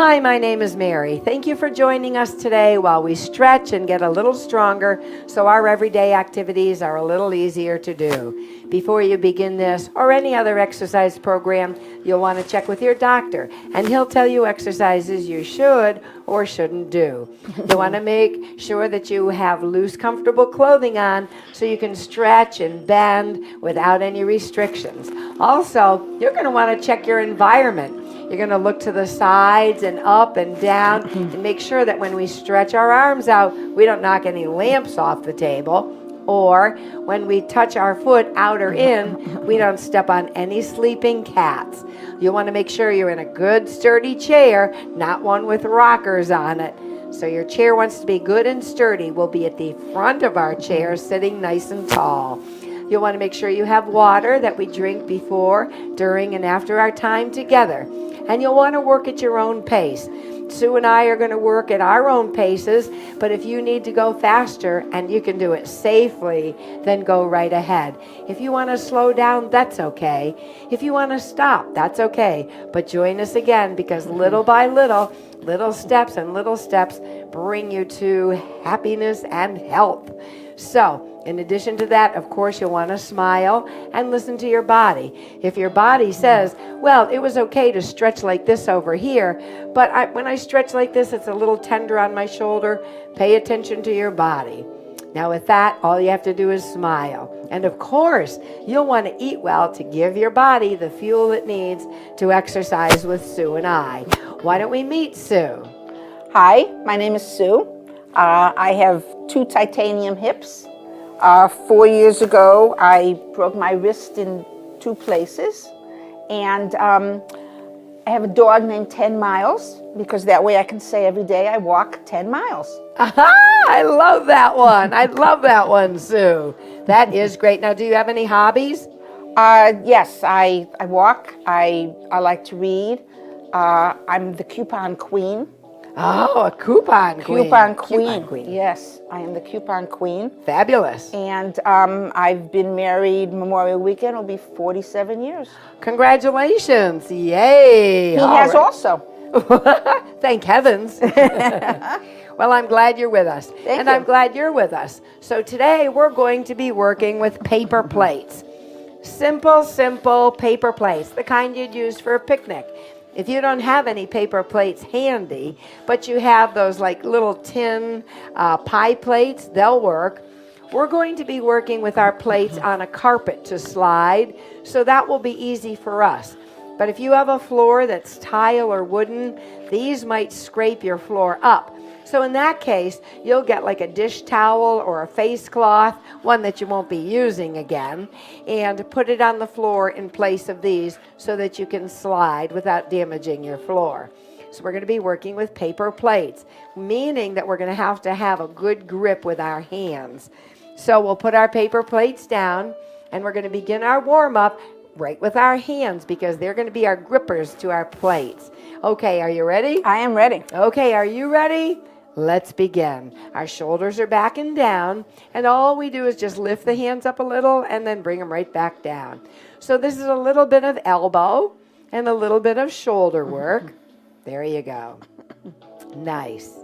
Hi, my name is Mary. Thank you for joining us today while we stretch and get a little stronger so our everyday activities are a little easier to do. Before you begin this or any other exercise program, you'll want to check with your doctor, and he'll tell you exercises you should or shouldn't do. You want to make sure that you have loose, comfortable clothing on so you can stretch and bend without any restrictions. Also, you're going to want to check your environment. You're going to look to the sides and up and down and make sure that when we stretch our arms out, we don't knock any lamps off the table. Or when we touch our foot out or in, we don't step on any sleeping cats. You'll want to make sure you're in a good sturdy chair, not one with rockers on it. So your chair wants to be good and sturdy. We'll be at the front of our chair, sitting nice and tall. You'll want to make sure you have water that we drink before, during, and after our time together. And you'll want to work at your own pace. Sue and I are going to work at our own paces, but if you need to go faster and you can do it safely, then go right ahead. If you want to slow down, that's okay. If you want to stop, that's okay. But join us again, because little by little, little steps bring you to happiness and health. So, in addition to that, of course, you'll want to smile and listen to your body. If your body says, well, it was okay to stretch like this over here, but when I stretch like this, it's a little tender on my shoulder, pay attention to your body. Now with that, all you have to do is smile. And of course, you'll want to eat well to give your body the fuel it needs to exercise with Sue and I. Why don't we meet Sue? Hi, my name is Sue. I have 2 titanium hips. 4 years ago, I broke my wrist in 2 places. And I have a dog named 10 Miles, because that way I can say every day I walk 10 miles. Aha! I love that one. I love that one, Sue. That is great. Now, do you have any hobbies? Yes, I walk. I like to read. I'm the coupon queen. Oh, a coupon queen. Coupon queen. Yes, I am the coupon queen. Fabulous. And I've been married, Memorial Weekend will be 47 years. Congratulations. Yay. He has also. Thank heavens. Well, I'm glad you're with us. Thank you. I'm glad you're with us. So today we're going to be working with paper plates. Simple paper plates, the kind you'd use for a picnic. If you don't have any paper plates handy, but you have those like little tin pie plates, they'll work. We're going to be working with our plates on a carpet to slide, so that will be easy for us. But if you have a floor that's tile or wooden, these might scrape your floor up. So in that case, you'll get like a dish towel or a face cloth, one that you won't be using again, and put it on the floor in place of these so that you can slide without damaging your floor. So we're going to be working with paper plates, meaning that we're going to have a good grip with our hands. So we'll put our paper plates down, and we're going to begin our warm-up right with our hands, because they're going to be our grippers to our plates. Okay, are you ready? I am ready. Okay, are you ready? Let's begin. Our shoulders are back and down, and all we do is just lift the hands up a little and then bring them right back down. So this is a little bit of elbow and a little bit of shoulder work. There you go. Nice.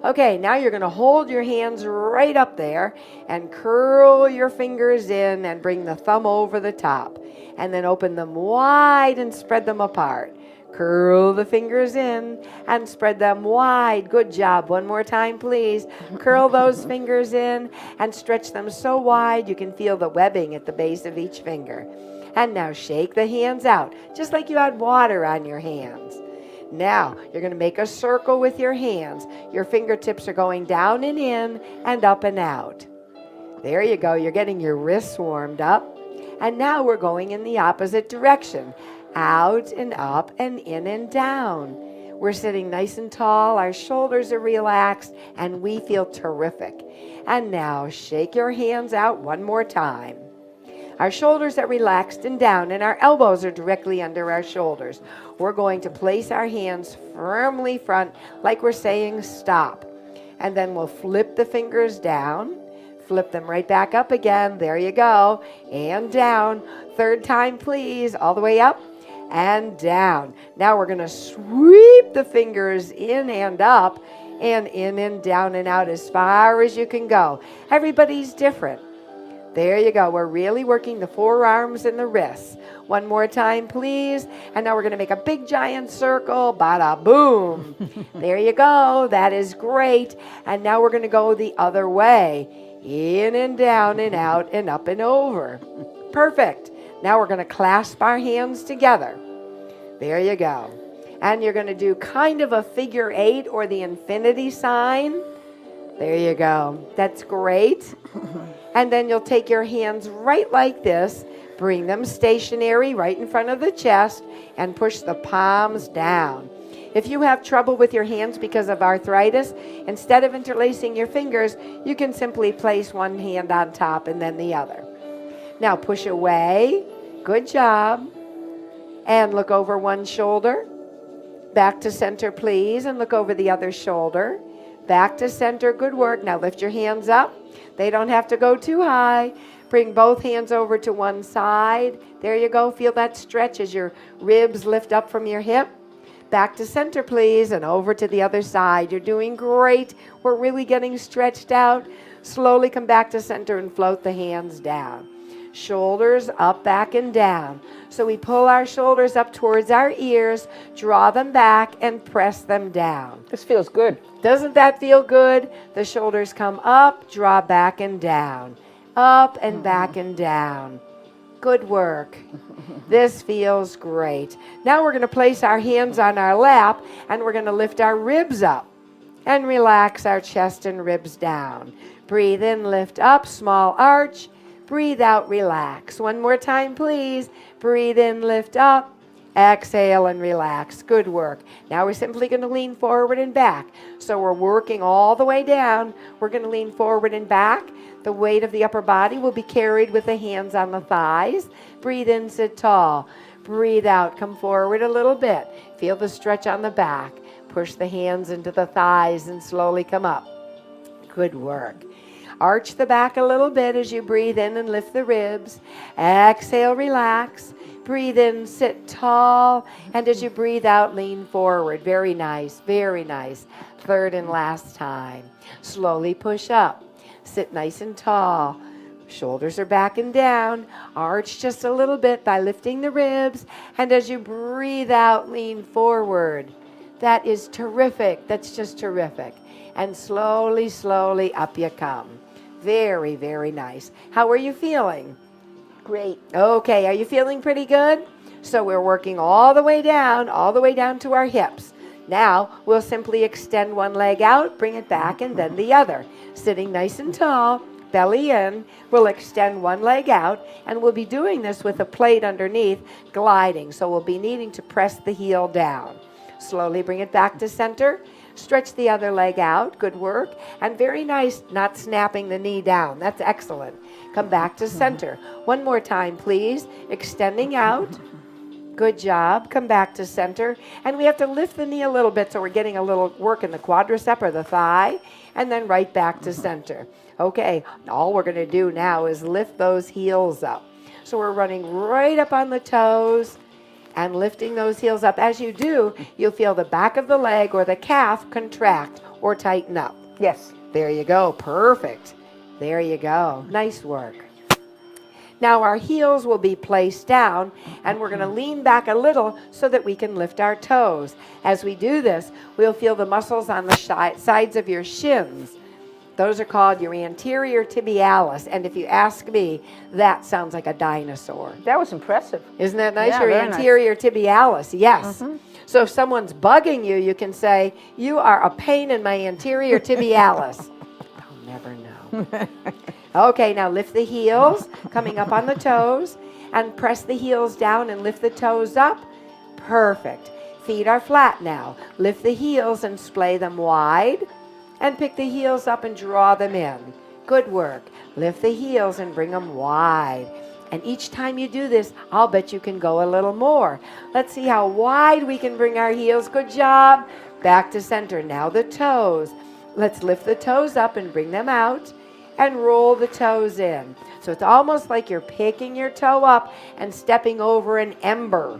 Okay, now you're going to hold your hands right up there and curl your fingers in and bring the thumb over the top, and then open them wide and spread them apart. Curl the fingers in and spread them wide. Good job. One more time, please. Curl those fingers in and stretch them so wide you can feel the webbing at the base of each finger. And now shake the hands out, just like you had water on your hands. Now, you're going to make a circle with your hands. Your fingertips are going down and in and up and out. There you go. You're getting your wrists warmed up. And now we're going in the opposite direction. Out and up and in and down. We're sitting nice and tall, our shoulders are relaxed, and we feel terrific. And now shake your hands out one more time. Our shoulders are relaxed and down, and our elbows are directly under our shoulders. We're going to place our hands firmly front like we're saying stop. And then we'll flip the fingers down. Flip them right back up again. There you go. And down. Third time, please. All the way up. and down. Now we're going to sweep the fingers in and up and in and down and out as far as you can go. Everybody's different. There you go. We're really working the forearms and the wrists. One more time, please. And now we're going to make a big giant circle. Bada boom. There you go. That is great. And now we're going to go the other way. In and down and out and up and over. Perfect. Now we're going to clasp our hands together. There you go. And you're going to do kind of a figure 8 or the infinity sign. There you go. That's great. And then you'll take your hands right like this, bring them stationary right in front of the chest, and push the palms down. If you have trouble with your hands because of arthritis, instead of interlacing your fingers, you can simply place one hand on top and then the other. Now push away. Good job. And look over one shoulder. Back to center, please, and look over the other shoulder. Back to center. Good work. Now lift your hands up. They don't have to go too high. Bring both hands over to one side. There you go. Feel that stretch as your ribs lift up from your hip. Back to center, please, and over to the other side. You're doing great. We're really getting stretched out. Slowly come back to center and float the hands down. Shoulders up, back, and down. So we pull our shoulders up towards our ears, draw them back, and press them down. This feels good. Doesn't that feel good? The shoulders come up, draw back and down. Up and back and down. Good work. This feels great. Now we're going to place our hands on our lap, and we're going to lift our ribs up and relax our chest and ribs down. Breathe in, lift up, small arch. Breathe out, relax. One more time, please. Breathe in, lift up. Exhale and relax. Good work. Now we're simply going to lean forward and back. So we're working all the way down. We're going to lean forward and back. The weight of the upper body will be carried with the hands on the thighs. Breathe in, sit tall. Breathe out, come forward a little bit. Feel the stretch on the back. Push the hands into the thighs and slowly come up. Good work. Arch the back a little bit as you breathe in and lift the ribs. Exhale, relax. Breathe in, sit tall. And as you breathe out, lean forward. Very nice, very nice. Third and last time. Slowly push up. Sit nice and tall. Shoulders are back and down. Arch just a little bit by lifting the ribs. And as you breathe out, lean forward. That is terrific. That's just terrific. And slowly, slowly up you come. Very, very nice. How are you feeling? Great. Okay, are you feeling pretty good? So we're working all the way down to our hips. Now we'll simply extend one leg out, bring it back, and then the other. Sitting nice and tall, belly in, we'll extend one leg out, and we'll be doing this with a plate underneath, gliding. So we'll be needing to press the heel down. Slowly bring it back to center. Stretch the other leg out. Good work. And very nice, not snapping the knee down. That's excellent. Come back to center. One more time, please. Extending out. Good job. Come back to center. And we have to lift the knee a little bit so we're getting a little work in the quadricep or the thigh. And then right back to center. Okay, all we're going to do now is lift those heels up. So we're running right up on the toes and lifting those heels up. As you do, you'll feel the back of the leg or the calf contract or tighten up. Yes. There you go. Perfect. There you go. Nice work. Now our heels will be placed down, and we're going to lean back a little so that we can lift our toes. As we do this, we'll feel the muscles on the sides of your shins. Those are called your anterior tibialis, and if you ask me, that sounds like a dinosaur. That was impressive. Isn't that nice? Yeah, Your very anterior tibialis, yes. So if someone's bugging you, you can say, you are a pain in my anterior tibialis. I'll never know. Okay, now lift the heels, coming up on the toes, and press the heels down and lift the toes up. Perfect. Feet are flat now. Lift the heels and splay them wide. And pick the heels up and draw them in. Good work. Lift the heels and bring them wide. And each time you do this, I'll bet you can go a little more. Let's see how wide we can bring our heels. Good job. Back to center. Now the toes. Let's lift the toes up and bring them out and roll the toes in. So it's almost like you're picking your toe up and stepping over an ember.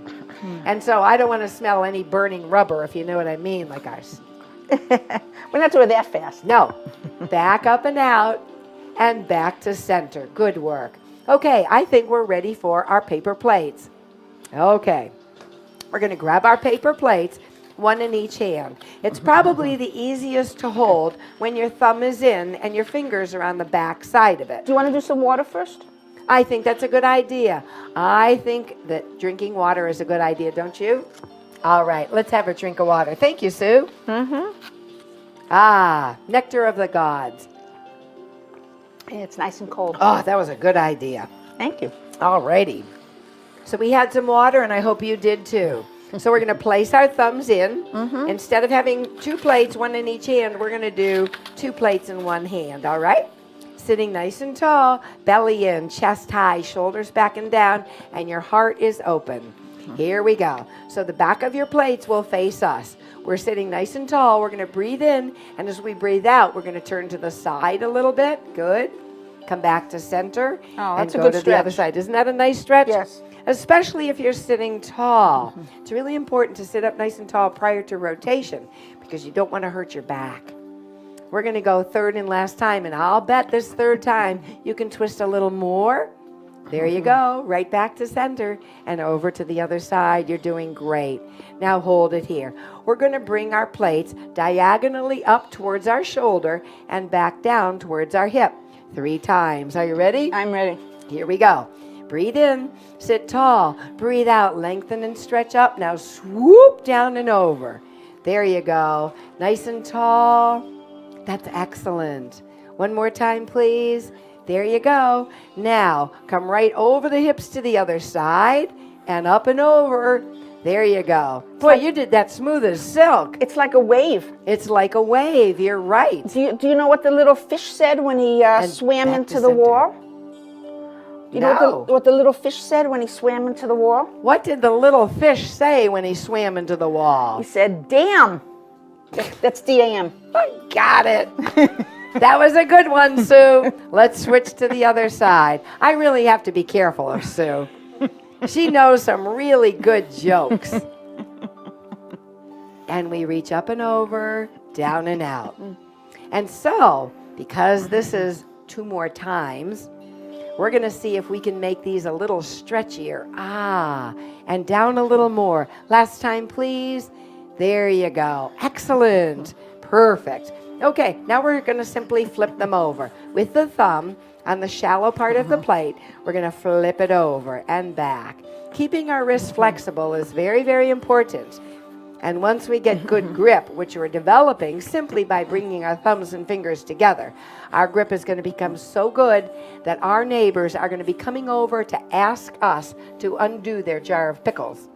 And so I don't want to smell any burning rubber, if you know what I mean, like ours. We're not doing that fast. No. Back up and out and back to center. Good work. Okay, I think we're ready for our paper plates. Okay. We're going to grab our paper plates, one in each hand. It's probably the easiest to hold when your thumb is in and your fingers are on the back side of it. Do you want to do some water first? I think that's a good idea. I think that drinking water is a good idea, don't you? All right, let's have a drink of water. Thank you, Sue. Ah, nectar of the gods. It's nice and cold. Oh, that was a good idea. Thank you. All righty. So we had some water, and I hope you did too. So we're going to place our thumbs in. Instead of having two plates, one in each hand, we're going to do two plates in one hand, all right? Sitting nice and tall, belly in, chest high, shoulders back and down, and your heart is open. Here we go. So the back of your plates will face us. We're sitting nice and tall. We're going to breathe in, and as we breathe out, we're going to turn to the side a little bit. Good. Come back to center and that's a go good to the other stretch. side. Isn't that a nice stretch? Yes. Especially if you're sitting tall. It's really important to sit up nice and tall prior to rotation because you don't want to hurt your back. We're going to go third and last time, and I'll bet this third time you can twist a little more. There you go, right back to center and over to the other side. You're doing great. Now hold it here. We're going to bring our plates diagonally up towards our shoulder and back down towards our hip 3 times. Are you ready? I'm ready. Here we go. Breathe in, sit tall. Breathe out, lengthen and stretch up. Now swoop down and over. There you go. Nice and tall. That's excellent. One more time, please. There you go. Now, come right over the hips to the other side and up and over. There you go. Boy, you did that smooth as silk. It's like a wave. It's like a wave. You're right. Do you know what the little fish said when he swam back into to the center. wall? You know No. what the little fish said when he swam into the wall? What did the little fish say when he swam into the wall? He said, "Damn." That's D-A-M. I got it. That was a good one, Sue. Let's switch to the other side. I really have to be careful of Sue. She knows some really good jokes. And we reach up and over, down and out. And so, because this is 2 more times, we're going to see if we can make these a little stretchier. And down a little more. Last time, please. There you go. Excellent. Perfect. Okay, now we're going to simply flip them over. With the thumb on the shallow part of the plate, we're going to flip it over and back. Keeping our wrists flexible is very, very important. And once we get good grip, which we're developing simply by bringing our thumbs and fingers together, our grip is going to become so good that our neighbors are going to be coming over to ask us to undo their jar of pickles.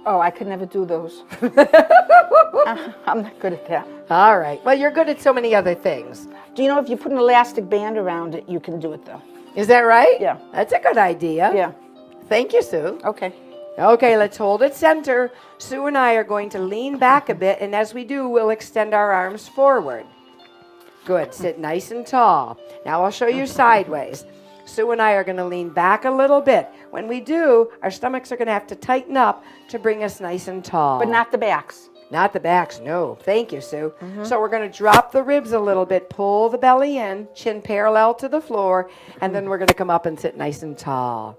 Oh, I could never do those. I'm not good at that. All right. Well, you're good at so many other things. Do you know if you put an elastic band around it, you can do it though? Is that right? Yeah. That's a good idea. Yeah. Thank you, Sue. Okay. Okay, let's hold it center. Sue and I are going to lean back a bit, and as we do, we'll extend our arms forward. Good. Sit nice and tall. Now I'll show you sideways. Sue and I are going to lean back a little bit. When we do, our stomachs are going to have to tighten up to bring us nice and tall. But not the backs. Not the backs, no. Thank you, Sue. So we're going to drop the ribs a little bit, pull the belly in, chin parallel to the floor, and then we're going to come up and sit nice and tall.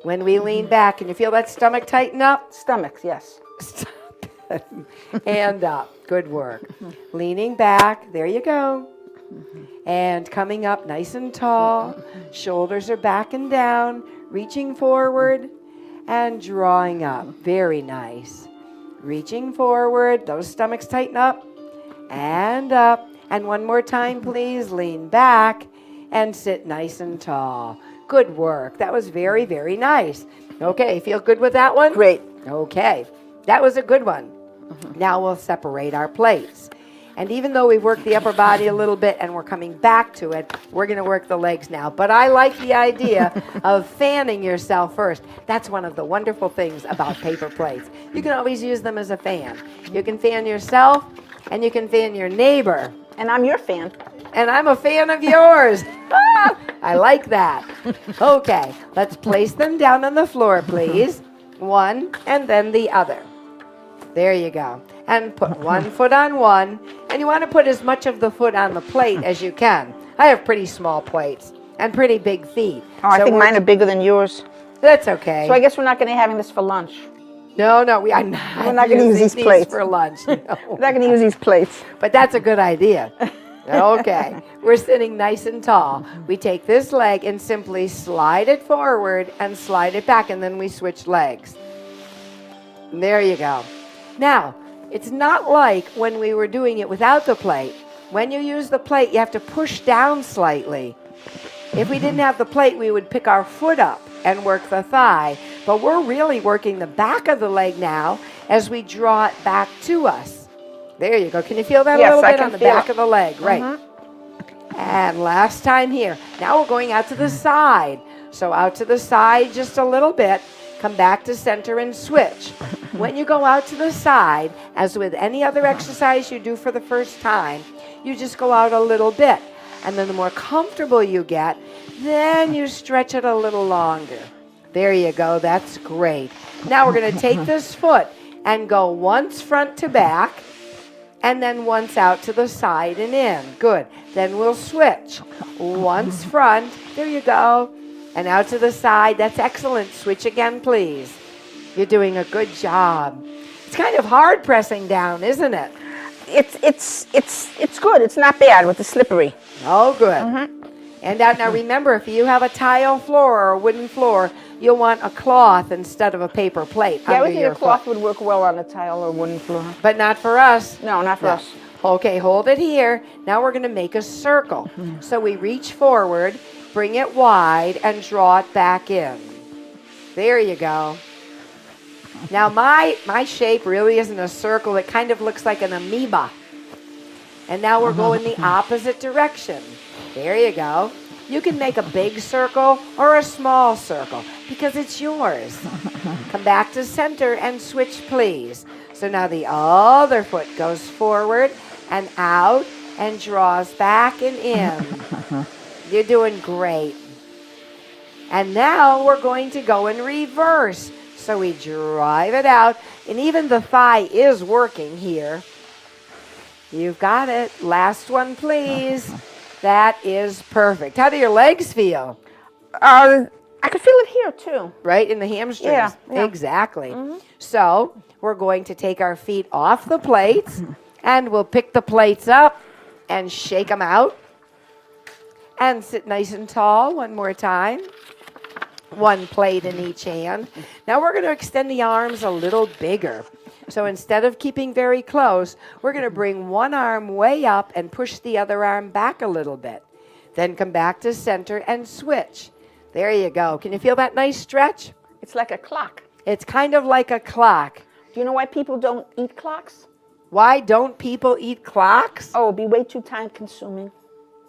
When we lean back, can you feel that stomach tighten up? Stomachs, yes. Stop it. And up. Good work. Leaning back. There you go. And coming up nice and tall. Shoulders are back and down. Reaching forward and drawing up. Very nice. Reaching forward. Those stomachs tighten up. And up. And one more time, please. Lean back and sit nice and tall. Good work. That was very, very nice. Okay, feel good with that one? Great. Okay, that was a good one. Now we'll separate our plates. And even though we've worked the upper body a little bit and we're coming back to it, we're going to work the legs now. But I like the idea of fanning yourself first. That's one of the wonderful things about paper plates. You can always use them as a fan. You can fan yourself and you can fan your neighbor. And I'm your fan. And I'm a fan of yours. I like that. Okay, let's place them down on the floor, please. one, and then the other. There you go. And put one foot on one, and you want to put as much of the foot on the plate as you can. I have pretty small plates and pretty big feet. Oh, I think mine are bigger than yours. That's okay. So I guess we're not going to be having this for lunch. No, we are not. We're not going to use these plates for lunch. No. We're not going to use these plates. But that's a good idea. Okay, we're sitting nice and tall. We take this leg and simply slide it forward and slide it back, and then we switch legs. There you go. Now, it's not like when we were doing it without the plate. When you use the plate, you have to push down slightly. If we didn't have the plate, we would pick our foot up and work the thigh. But we're really working the back of the leg now as we draw it back to us. There you go. Can you feel that a little bit on the back of the leg? Right. And last time here. Now we're going out to the side. So out to the side just a little bit. Come back to center and switch. When you go out to the side, as with any other exercise you do for the first time, you just go out a little bit. And then the more comfortable you get, then you stretch it a little longer. There you go. That's great. Now we're going to take this foot and go once front to back, and then once out to the side and in. Good. Then we'll switch. Once front. There you go. And out to the side. That's excellent. Switch again, please. You're doing a good job. It's kind of hard pressing down, isn't it? It's good. It's not bad with the slippery. Oh, good. And now remember, if you have a tile floor or a wooden floor, you'll want a cloth instead of a paper plate Yeah, I under would think your a cloth foot. would work well on a tile or wooden floor. But not for us. No, not for us. Okay, hold it here. Now we're going to make a circle. So we reach forward, bring it wide, and draw it back in. There you go. Now my shape really isn't a circle. It kind of looks like an amoeba. And now we're going the opposite direction. There you go. You can make a big circle or a small circle because it's yours. Come back to center and switch, please. So now the other foot goes forward and out and draws back and in. You're doing great. And now we're going to go in reverse. So we drive it out, and even the thigh is working here. You've got it. Last one, please. That is perfect. How do your legs feel? I can feel it here, too. Right in the hamstrings? Yeah. Exactly. So we're going to take our feet off the plates, and we'll pick the plates up and shake them out. And sit nice and tall one more time. One plate in each hand. Now we're going to extend the arms a little bigger. So instead of keeping very close, we're going to bring one arm way up and push the other arm back a little bit. Then come back to center and switch. There you go. Can you feel that nice stretch? It's like a clock. It's kind of like a clock. Do you know why people don't eat clocks? Why don't people eat clocks? Oh, it'd be way too time consuming.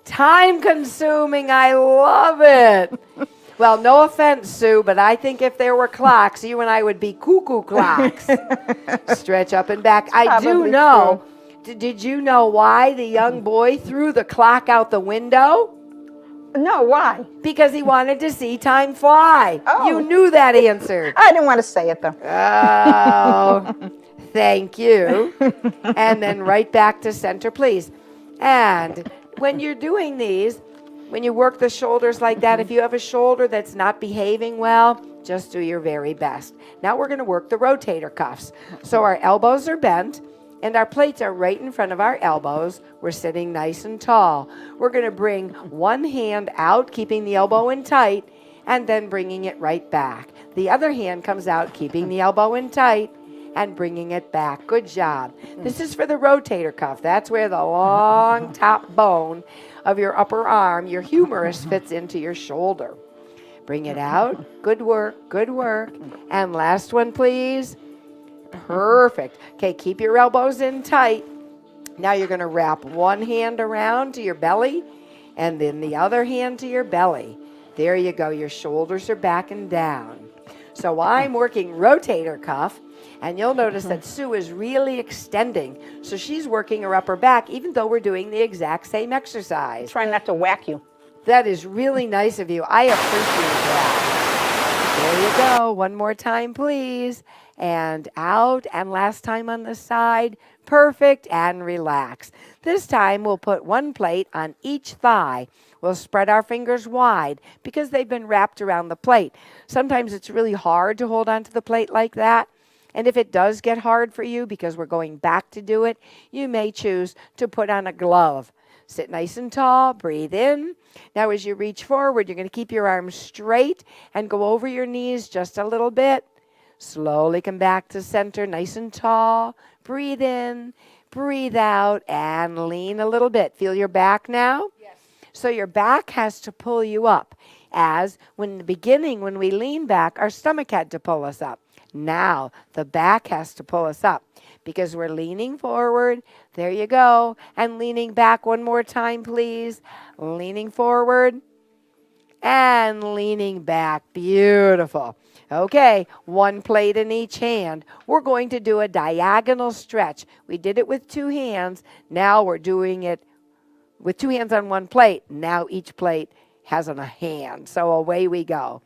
Time consuming. I love it. Well, no offense, Sue, but I think if there were clocks, you and I would be cuckoo clocks. Stretch up and back. I do know. Did you know why the young boy threw the clock out the window? No, why? Because he wanted to see time fly. Oh. You knew that answer. I didn't want to say it, though. Oh, thank you. And then right back to center, please. And when you're doing these, when you work the shoulders like that, if you have a shoulder that's not behaving well, just do your very best. Now we're going to work the rotator cuffs. So our elbows are bent, and our plates are right in front of our elbows. We're sitting nice and tall. We're going to bring one hand out, keeping the elbow in tight, and then bringing it right back. The other hand comes out, keeping the elbow in tight, and bringing it back. Good job. This is for the rotator cuff. That's where the long top bone of your upper arm, your humerus, fits into your shoulder. Bring it out. Good work. Good work. And last one, please. Perfect. Okay, keep your elbows in tight. Now you're going to wrap one hand around to your belly and then the other hand to your belly. There you go. Your shoulders are back and down. So I'm working rotator cuff, and you'll notice that Sue is really extending. So she's working her upper back, even though we're doing the exact same exercise. Try not to whack you. That is really nice of you. I appreciate that. There you go. One more time, please. And out. And last time on the side. Perfect. And relax. This time we'll put one plate on each thigh. We'll spread our fingers wide because they've been wrapped around the plate. Sometimes it's really hard to hold onto the plate like that. And if it does get hard for you because we're going back to do it, you may choose to put on a glove. Sit nice and tall, breathe in. Now as you reach forward, you're going to keep your arms straight and go over your knees just a little bit. Slowly come back to center, nice and tall. Breathe in, breathe out, and lean a little bit. Feel your back now? Yes. So your back has to pull you up. As when in the beginning, when we lean back, our stomach had to pull us up. Now the back has to pull us up because we're leaning forward. There you go. And leaning back one more time, please. Leaning forward and leaning back. Beautiful. Okay, one plate in each hand. We're going to do a diagonal stretch. We did it with two hands. Now we're doing it with two hands on one plate. Now each plate has a hand. So away we go.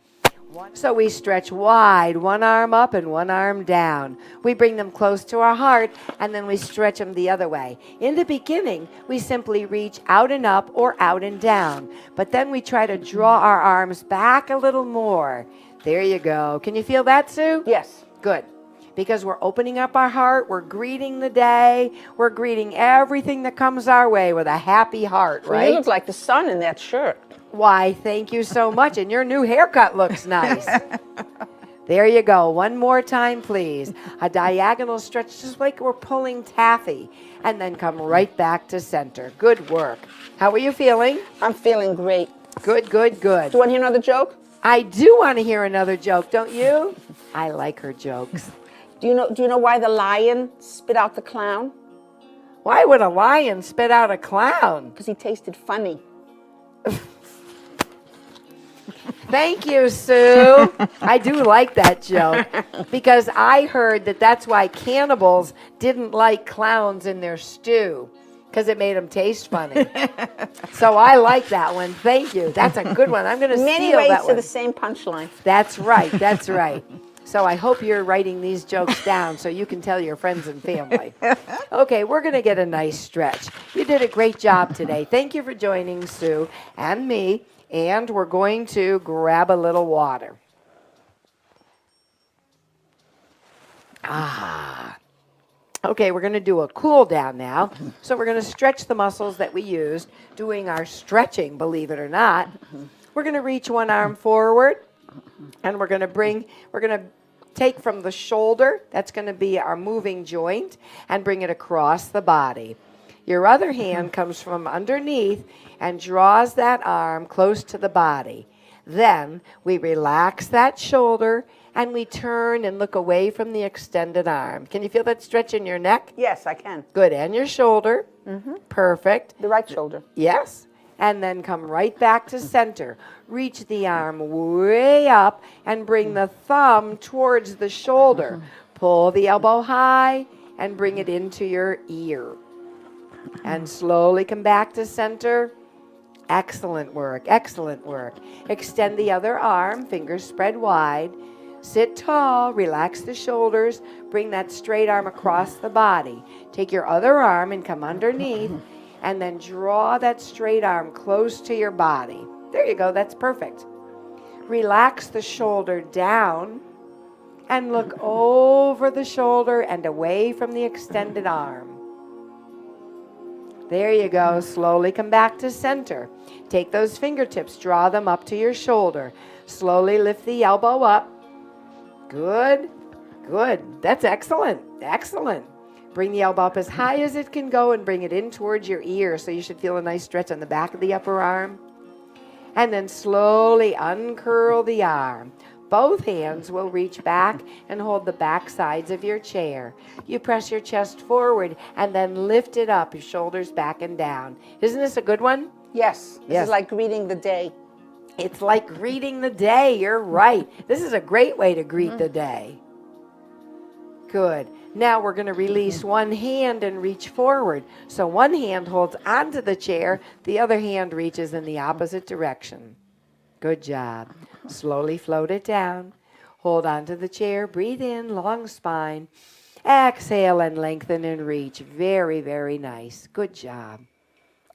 So we stretch wide, one arm up and one arm down. We bring them close to our heart, and then we stretch them the other way. In the beginning, we simply reach out and up or out and down. But then we try to draw our arms back a little more. There you go. Can you feel that, Sue? Yes. Good. Because we're opening up our heart, we're greeting the day, we're greeting everything that comes our way with a happy heart, Well, right? you look like the sun in that shirt. Why, thank you so much. And your new haircut looks nice. There you go. One more time, please. A diagonal stretch, just like we're pulling taffy. And then come right back to center. Good work. How are you feeling? I'm feeling great. Good, good, good. Do you want to hear another joke? I do want to hear another joke, don't you? I like her jokes. Do you know why the lion spit out the clown? Why would a lion spit out a clown? Because he tasted funny. Thank you, Sue. I do like that joke because I heard that that's why cannibals didn't like clowns in their stew because it made them taste funny. So I like that one. Thank you. That's a good one. I'm going to Many steal ways that to one. the same punchline. That's right. That's right. So I hope you're writing these jokes down so you can tell your friends and family. Okay, we're going to get a nice stretch. You did a great job today. Thank you for joining Sue and me. And we're going to grab a little water. Okay, we're going to do a cool down now. So we're going to stretch the muscles that we used doing our stretching, believe it or not. We're going to reach one arm forward, and we're going to take from the shoulder, that's going to be our moving joint, and bring it across the body. Your other hand comes from underneath and draws that arm close to the body. Then we relax that shoulder and we turn and look away from the extended arm. Can you feel that stretch in your neck? Yes, I can. Good. And your shoulder. Perfect. The right shoulder. Yes. And then come right back to center. Reach the arm way up and bring the thumb towards the shoulder. Pull the elbow high and bring it into your ear. And slowly come back to center. Excellent work, excellent work. Extend the other arm, fingers spread wide. Sit tall, relax the shoulders, bring that straight arm across the body. Take your other arm and come underneath, and then draw that straight arm close to your body. There you go, that's perfect. Relax the shoulder down, and look over the shoulder and away from the extended arm. There you go. Slowly come back to center. Take those fingertips, draw them up to your shoulder. Slowly lift the elbow up. Good, good. That's excellent, excellent. Bring the elbow up as high as it can go and bring it in towards your ear. So you should feel a nice stretch on the back of the upper arm. And then slowly uncurl the arm. Both hands will reach back and hold the back sides of your chair. You press your chest forward and then lift it up, your shoulders back and down. Isn't this a good one? Yes. This Yes. is like greeting the day. It's like greeting the day. You're right. This is a great way to greet the day. Good. Now we're going to release one hand and reach forward. So one hand holds onto the chair, the other hand reaches in the opposite direction. Good job. Slowly float it down. Hold on to the chair. Breathe in, long spine. Exhale and lengthen and reach. Very, very nice. Good job.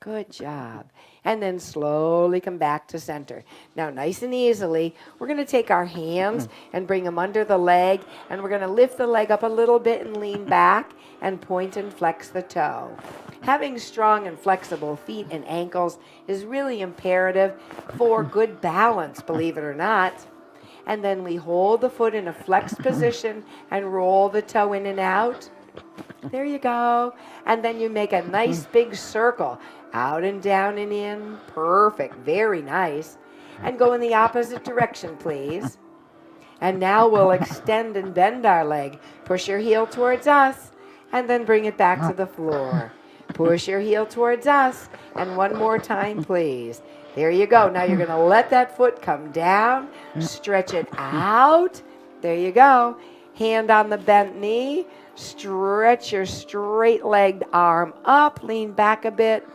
Good job. And then slowly come back to center. Now, nice and easily, we're going to take our hands and bring them under the leg, and we're going to lift the leg up a little bit and lean back and point and flex the toe. Having strong and flexible feet and ankles is really imperative for good balance, believe it or not. And then we hold the foot in a flexed position and roll the toe in and out. There you go. And then you make a nice big circle. Out and down and in. Perfect. Very nice. And go in the opposite direction, please. And now we'll extend and bend our leg. Push your heel towards us, and then bring it back to the floor. Push your heel towards us, and one more time, please. There you go. Now you're going to let that foot come down. Stretch it out. There you go. Hand on the bent knee. Stretch your straight-legged arm up. Lean back a bit.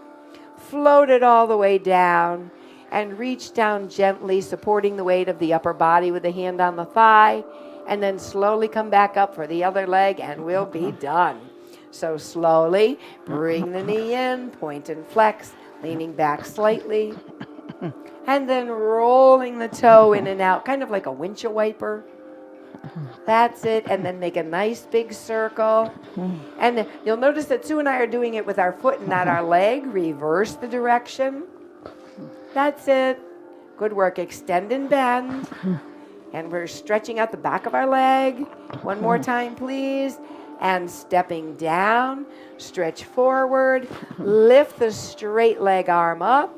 Float it all the way down and reach down gently, supporting the weight of the upper body with the hand on the thigh, and then slowly come back up for the other leg, and we'll be done. So slowly bring the knee in, point and flex, leaning back slightly, and then rolling the toe in and out, kind of like a windshield wiper. That's it. And then make a nice big circle. And you'll notice that Sue and I are doing it with our foot and not our leg. Reverse the direction. That's it. Good work. Extend and bend. And we're stretching out the back of our leg. One more time, please. And stepping down. Stretch forward. Lift the straight leg arm up.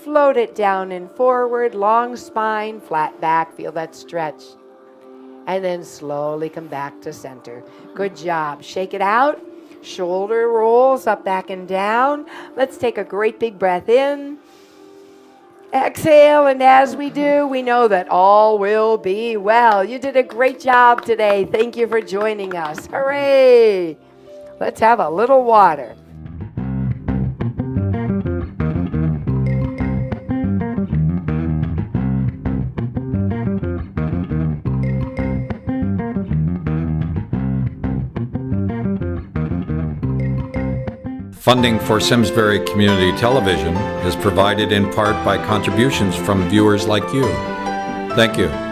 Float it down and forward. Long spine, flat back. Feel that stretch. And then slowly come back to center. Good job. Shake it out. Shoulder rolls up, back, and down. Let's take a great big breath in. Exhale, and as we do, we know that all will be well. You did a great job today. Thank you for joining us. Hooray! Let's have a little water. Funding for Simsbury Community Television is provided in part by contributions from viewers like you. Thank you.